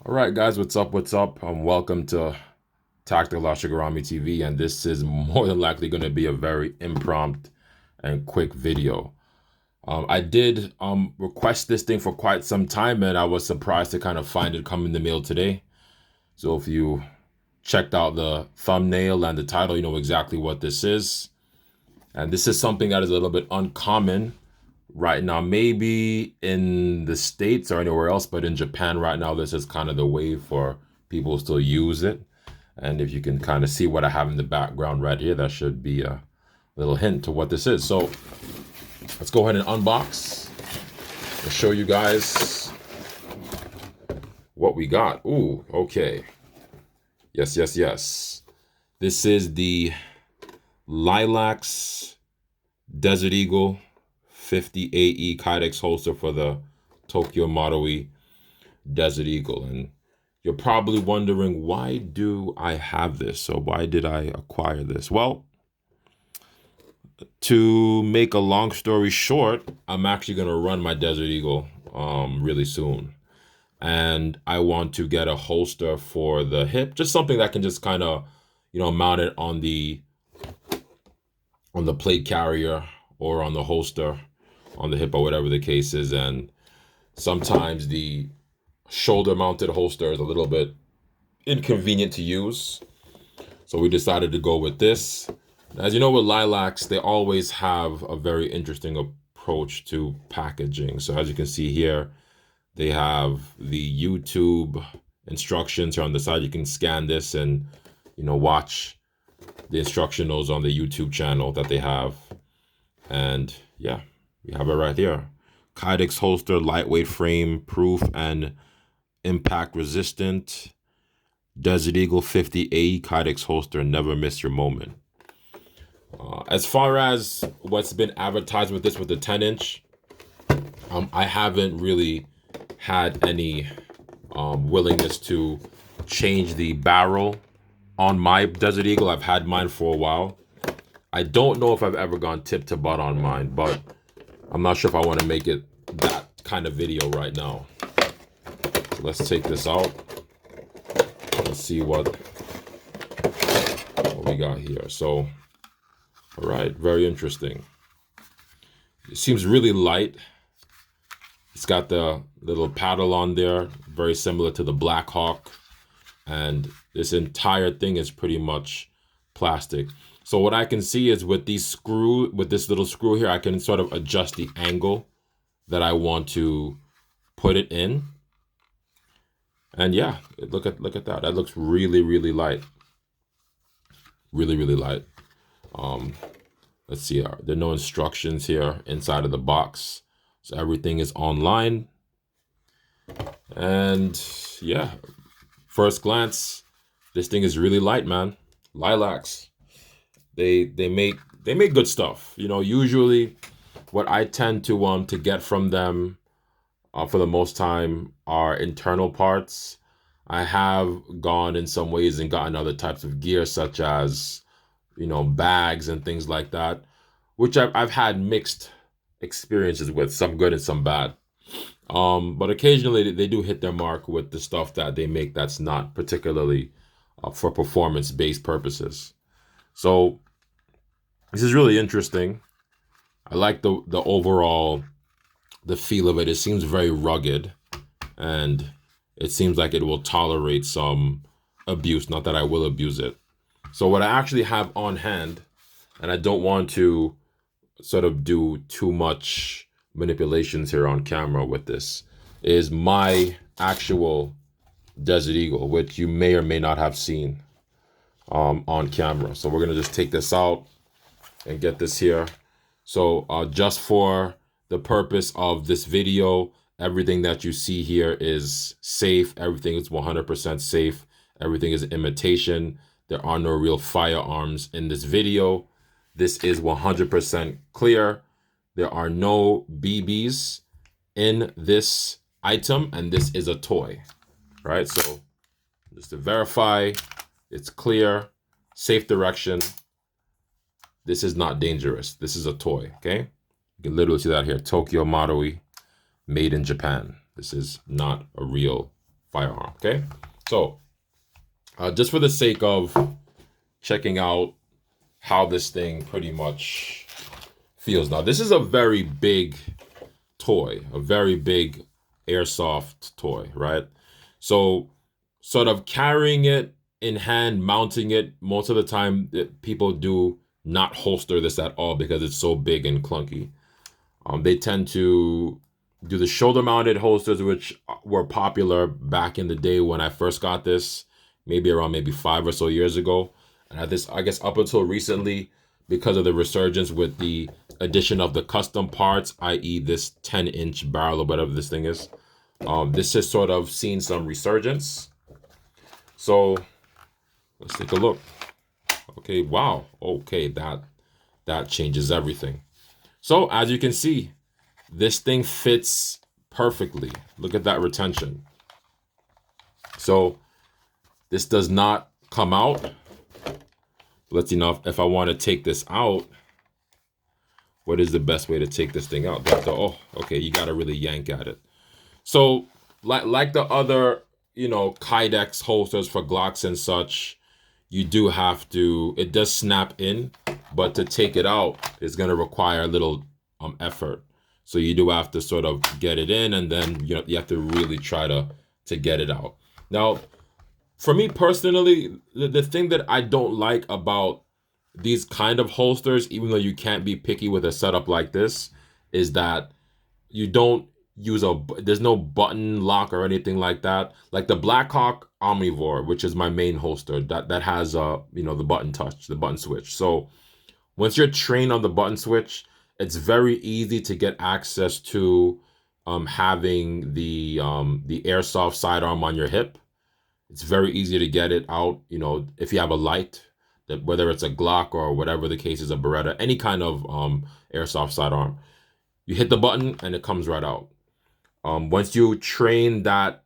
All right, guys, what's up? What's up? Welcome to Tactical Shigarami TV, and this is more than likely going to be a very impromptu and quick video. I did request this thing for quite some time, and I was surprised to kind of find it come in the mail today. So if you checked out the thumbnail and the title, you know exactly what this is. And this is something that is a little bit uncommon right now, maybe in the States or anywhere else, but in Japan right now, this is kind of the wave for people to still use it. And if you can kind of see what I have in the background right here, that should be a little hint to what this is. So let's go ahead and unbox and show you guys what we got. Ooh, okay. Yes, yes, yes. This is the Laylax Desert Eagle 50 AE KYDEX holster for the Tokyo Model E Desert Eagle. And you're probably wondering, why do I have this? So why did I acquire this? Well, to make a long story short, I'm actually going to run my Desert Eagle really soon. And I want to get a holster for the hip, just something that can just kind of, mount it on the plate carrier or on the holster on the hip or whatever the case is. And sometimes the shoulder mounted holster is a little bit inconvenient to use. So we decided to go with this. As you know, with Laylax, they always have a very interesting approach to packaging. So as you can see here, they have the YouTube instructions here on the side. You can scan this and, watch the instructionals on the YouTube channel that they have. And yeah, we have it right here. KYDEX holster, lightweight frame, proof and impact resistant. Desert Eagle 50A KYDEX holster, never miss your moment. As far as what's been advertised with this, with the 10-inch, I haven't really had any willingness to change the barrel on my Desert Eagle. I've had mine for a while. I don't know if I've ever gone tip to butt on mine, but I'm not sure if I want to make it that kind of video right now. So let's take this out. Let's see what we got here. So, all right, very interesting. It seems really light. It's got the little paddle on there, very similar to the Black Hawk. And this entire thing is pretty much plastic. So what I can see is with this little screw here, I can sort of adjust the angle that I want to put it in. And yeah, look at that. That looks really, really light. Really, really light. Let's see. There are no instructions here inside of the box. So everything is online. And yeah, first glance, this thing is really light, man. Laylax. They make good stuff. Usually what I tend to get from them for the most time are internal parts. I have gone in some ways and gotten other types of gear, such as bags and things like that, which I've had mixed experiences with, some good and some bad. But occasionally they do hit their mark with the stuff that they make that's not particularly for performance-based purposes. So this is really interesting. I like the overall, the feel of it. It seems very rugged, and it seems like it will tolerate some abuse. Not that I will abuse it. So what I actually have on hand, and I don't want to sort of do too much manipulations here on camera with this, is my actual Desert Eagle, which you may or may not have seen on camera. So we're gonna just take this out and get this here. So just for the purpose of this video, everything that you see here is safe. Everything is 100% safe. Everything is imitation. There are no real firearms in this video. This is 100% clear. There are no BBs in this item, and this is a toy, right? So just to verify, it's clear, safe direction. This is not dangerous. This is a toy, okay? You can literally see that here. Tokyo Model E, made in Japan. This is not a real firearm. Okay, so just for the sake of checking out how this thing pretty much feels. Now, this is a very big toy, a very big airsoft toy, right? So sort of carrying it in hand, mounting it, most of the time people do not holster this at all because it's so big and clunky. They tend to do the shoulder mounted holsters, which were popular back in the day when I first got this, maybe around maybe 5 or so years ago. And at this, I guess up until recently, because of the resurgence with the addition of the custom parts, i.e. this 10-inch barrel or whatever this thing is, this has sort of seen some resurgence. So let's take a look. Okay, wow. Okay, that changes everything. So as you can see, this thing fits perfectly. Look at that retention. So this does not come out. Let's see now if I want to take this out. What is the best way to take this thing out? Oh, okay, you got to really yank at it. So like the other, KYDEX holsters for Glocks and such, you do have to, it does snap in, but to take it out is going to require a little effort. So you do have to sort of get it in, and then you have to really try to get it out. Now, for me personally, the thing that I don't like about these kind of holsters, even though you can't be picky with a setup like this, is that you don't use there's no button lock or anything like that. Like the Blackhawk Omnivore, which is my main holster, that has the button touch, the button switch. So once you're trained on the button switch, it's very easy to get access to having the airsoft sidearm on your hip. It's very easy to get it out, if you have a light, whether it's a Glock or whatever the case is, a Beretta, any kind of airsoft sidearm. You hit the button and it comes right out. Once you train that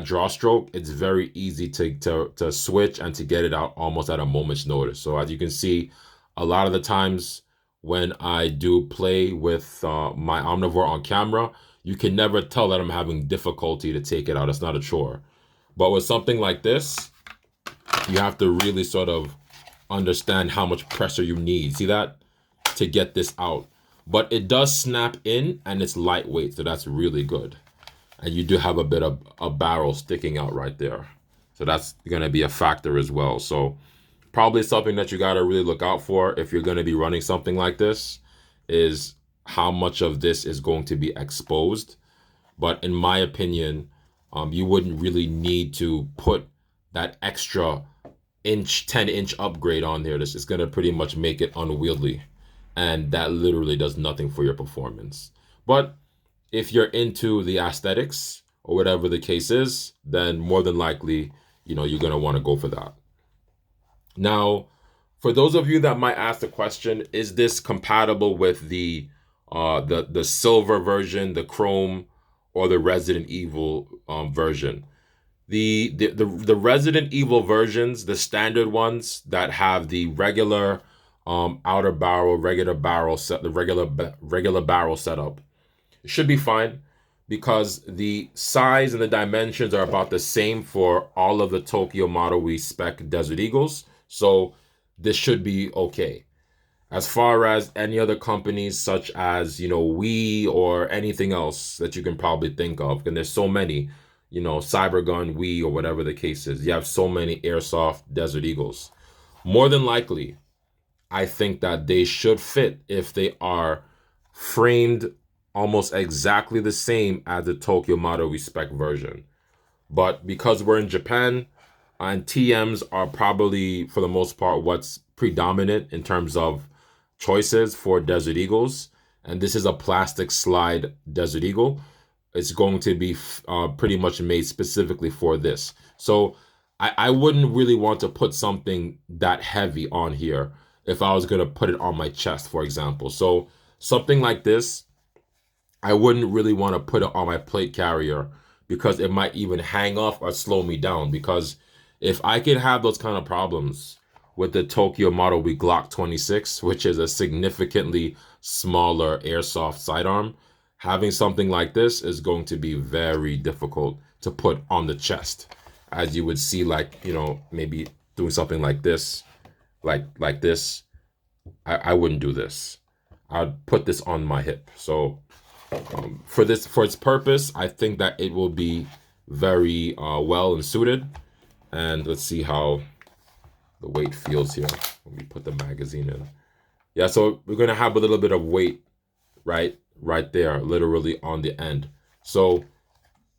draw stroke, it's very easy to switch and to get it out almost at a moment's notice. So as you can see, a lot of the times when I do play with my Omnivore on camera, you can never tell that I'm having difficulty to take it out. It's not a chore. But with something like this, you have to really sort of understand how much pressure you need. See that? To get this out. But it does snap in and it's lightweight, so that's really good. And you do have a bit of a barrel sticking out right there. So that's going to be a factor as well. So probably something that you got to really look out for if you're going to be running something like this is how much of this is going to be exposed. But in my opinion, you wouldn't really need to put that extra 10-inch upgrade on there. This is going to pretty much make it unwieldy. And that literally does nothing for your performance. But if you're into the aesthetics or whatever the case is, then more than likely, you're going to want to go for that. Now, for those of you that might ask the question, is this compatible with the silver version, the chrome, or the Resident Evil version? The Resident Evil versions, the standard ones that have the regular outer barrel, regular barrel set, the regular barrel setup, it should be fine because the size and the dimensions are about the same for all of the Tokyo Model We spec Desert Eagles. So this should be okay. As far as any other companies such as, We or anything else that you can probably think of, and there's so many, Cybergun, We, or whatever the case is, you have so many airsoft Desert Eagles. More than likely, I think that they should fit if they are framed almost exactly the same as the Tokyo Model We spec version. But because we're in Japan, and TMs are probably, for the most part, what's predominant in terms of choices for Desert Eagles, and this is a plastic slide Desert Eagle, it's going to be pretty much made specifically for this. So I wouldn't really want to put something that heavy on here if I was going to put it on my chest, for example. So something like this, I wouldn't really want to put it on my plate carrier because it might even hang off or slow me down. Because if I could have those kind of problems with the Tokyo Model We Glock 26, which is a significantly smaller airsoft sidearm, having something like this is going to be very difficult to put on the chest, as you would see, like, you know, maybe doing something like this, like this. I wouldn't do this. I'd put this on my hip. So for its purpose, I think that it will be very well and suited. And let's see how the weight feels here when we put the magazine in. Yeah, so we're gonna have a little bit of weight right there, literally on the end. So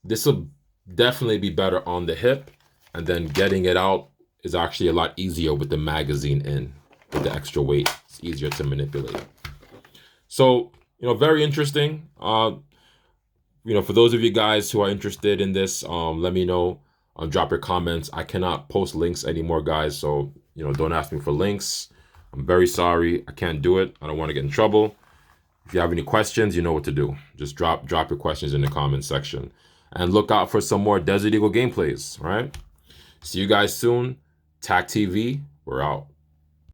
this will definitely be better on the hip, and then getting it out is actually a lot easier with the magazine in, with the extra weight. It's easier to manipulate. So, you know, very interesting. You know, for those of you guys who are interested in this, let me know. Drop your comments. I cannot post links anymore, guys. So, you know, don't ask me for links. I'm very sorry. I can't do it. I don't want to get in trouble. If you have any questions, you know what to do. Just drop your questions in the comment section. And look out for some more Desert Eagle gameplays, all right? See you guys soon. TAC TV, we're out.